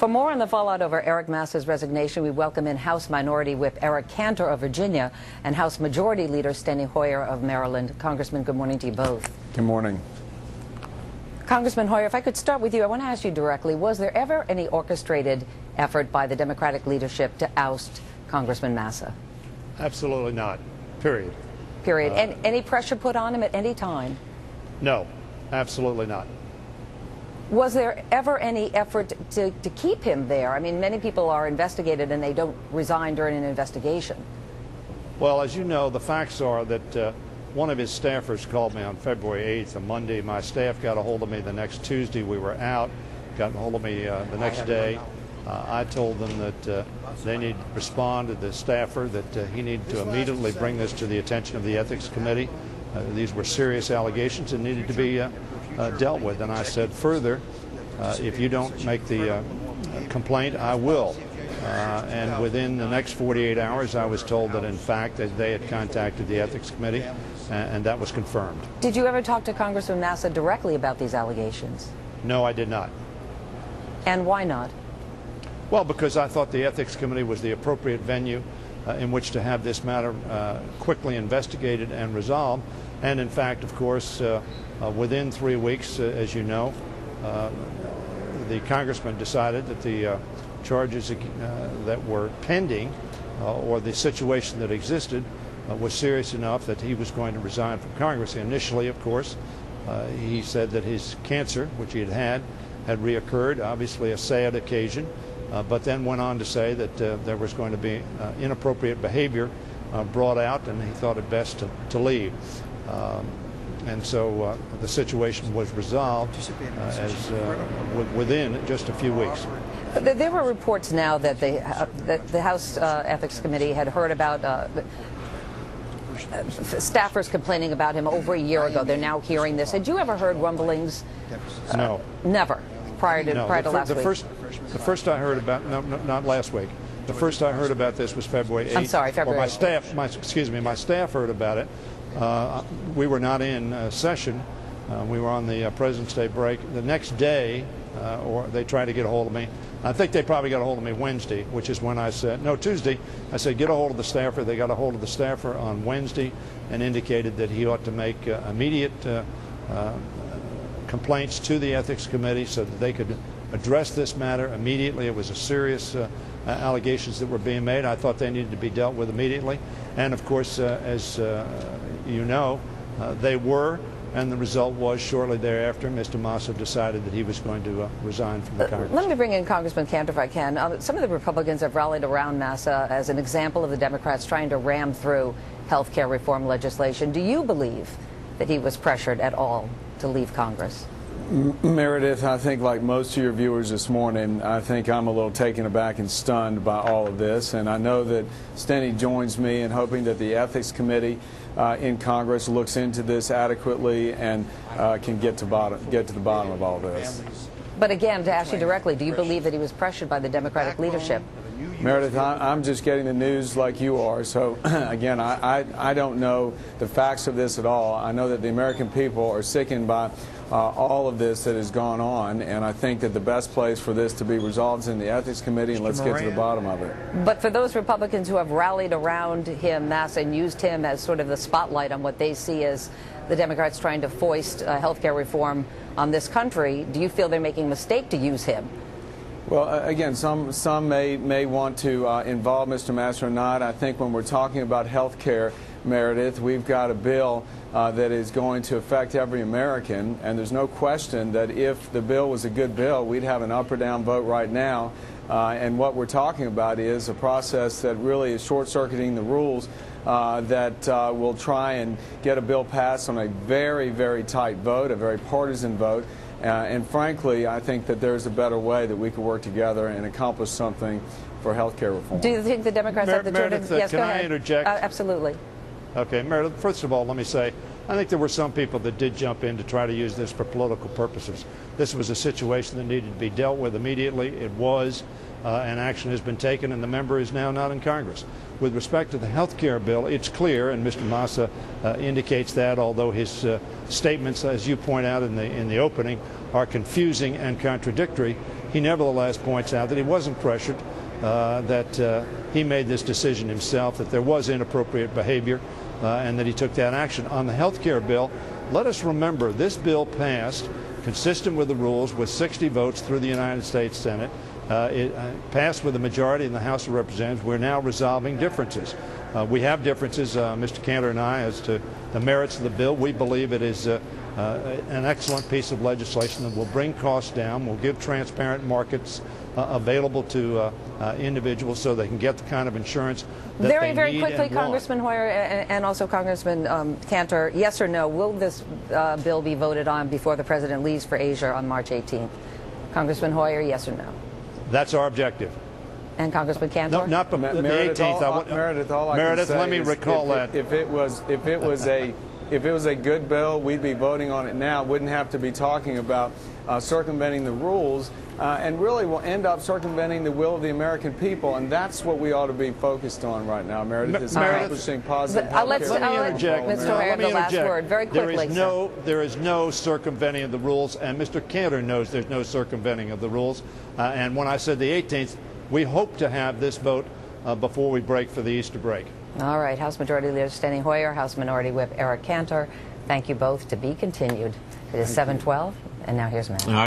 For more on the fallout over Eric Massa's resignation, we welcome in House Minority Whip Eric Cantor of Virginia and House Majority Leader Steny Hoyer of Maryland. Congressman, good morning to you both. Good morning. Congressman Hoyer, if I could start with you, I want to ask you directly, was there ever any orchestrated effort by the Democratic leadership to oust Congressman Massa? Absolutely not, period. Period. And any pressure put on him at any time? No, absolutely not. Was there ever any effort to keep him there? I mean, many people are investigated and they don't resign during an investigation. Well, as you know, the facts are that one of his staffers called me on February 8th, a Monday. My staff got a hold of me the next Tuesday. We were out, got a hold of me the next day. I told them that they need to respond to the staffer, that he needed to immediately bring this to the attention of the Ethics Committee. These were serious allegations and needed to be dealt with. And I said further, if you don't make the complaint, I will. And within the next 48 hours, I was told that, in fact, that they had contacted the Ethics Committee, and that was confirmed. Did you ever talk to Congressman Massa directly about these allegations? No, I did not. And why not? Well, because I thought the Ethics Committee was the appropriate venue in which to have this matter quickly investigated and resolved. And in fact, of course, within 3 weeks, as you know, the congressman decided that the charges that were pending or the situation that existed was serious enough that he was going to resign from Congress. Initially, of course, he said that his cancer, which he had reoccurred, obviously a sad occasion, but then went on to say that there was going to be inappropriate behavior brought out, and he thought it best to leave. And so the situation was resolved within just a few weeks. There were reports now that the House Ethics Committee had heard about staffers complaining about him over a year ago. They're now hearing this. Had you ever heard rumblings? No. Never. Prior to last week. The first I heard about, no, not last week. The first I heard about this was February 8th. I'm sorry, February 8th. My staff heard about it. We were not in session. We were on the President's Day break. The next day, or they tried to get a hold of me. I think they probably got a hold of me Wednesday, which is when I said, no, Tuesday. I said, get a hold of the staffer. They got a hold of the staffer on Wednesday and indicated that he ought to make immediate complaints to the Ethics Committee so that they could address this matter immediately. It was a serious allegations that were being made. I thought they needed to be dealt with immediately. And of course, as you know, they were. And the result was shortly thereafter, Mr. Massa decided that he was going to resign from the Congress. Let me bring in Congressman Cantor if I can. Some of the Republicans have rallied around Massa as an example of the Democrats trying to ram through health care reform legislation. Do you believe that he was pressured at all to leave Congress? Meredith, I think like most of your viewers this morning, I think I'm a little taken aback and stunned by all of this. And I know that Steny joins me in hoping that the Ethics Committee in Congress looks into this adequately and can get to the bottom of all this. But again, to ask you directly, do you believe that he was pressured by the Democratic leadership? Meredith, I'm just getting the news like you are. So again, I don't know the facts of this at all. I know that the American people are sickened by all of this that has gone on, and I think that the best place for this to be resolved is in the Ethics Committee, and let's get to the bottom of it. But for those Republicans who have rallied around him, Massa, and used him as sort of the spotlight on what they see as the Democrats trying to foist health care reform on this country, do you feel they're making a mistake to use him? Well, again, some may want to involve Mr. Massa or not. I think when we're talking about health care, Meredith, we've got a bill that is going to affect every American, and there's no question that if the bill was a good bill, we'd have an up or down vote right now. And what we're talking about is a process that really is short-circuiting the rules that will try and get a bill passed on a very, very tight vote, a very partisan vote. And frankly, I think that there's a better way that we could work together and accomplish something for health care reform. Do you think the Democrats have the Meredith, yes, can go ahead. I interject? Absolutely. Okay, Meredith, first of all, let me say, I think there were some people that did jump in to try to use this for political purposes. This was a situation that needed to be dealt with immediately. It was, and action has been taken, and the member is now not in Congress. With respect to the health care bill, it's clear, and Mr. Massa indicates that, although his statements, as you point out in the opening, are confusing and contradictory. he nevertheless points out that he wasn't pressured, that he made this decision himself, that there was inappropriate behavior, and that he took that action. On the health care bill, let us remember this bill passed consistent with the rules with 60 votes through the United States Senate. It passed with a majority in the House of Representatives. We're now resolving differences. We have differences, Mr. Cantor and I, as to the merits of the bill. We believe it is an excellent piece of legislation that will bring costs down, will give transparent markets available to individuals so they can get the kind of insurance that they need very quickly, and Congressman Hoyer and also Congressman Cantor, yes or no, will this bill be voted on before the President leaves for Asia on March 18th? Congressman Hoyer, yes or no? That's our objective. And Congressman Cantor? No, not the 18th. Meredith, let me recall that. If it was a good bill, we'd be voting on it now. Wouldn't have to be talking about circumventing the rules, and really will end up circumventing the will of the American people, and that's what we ought to be focused on right now, Meredith, is accomplishing positive health care. Let me interject. Mr. Hoyer, the last word, very quickly. There is no circumventing of the rules, and Mr. Cantor knows there's no circumventing of the rules. And when I said the 18th, we hope to have this vote before we break for the Easter break. All right, House Majority Leader Steny Hoyer, House Minority Whip Eric Cantor, thank you both. To be continued. It is 7:12, and now here's Matt.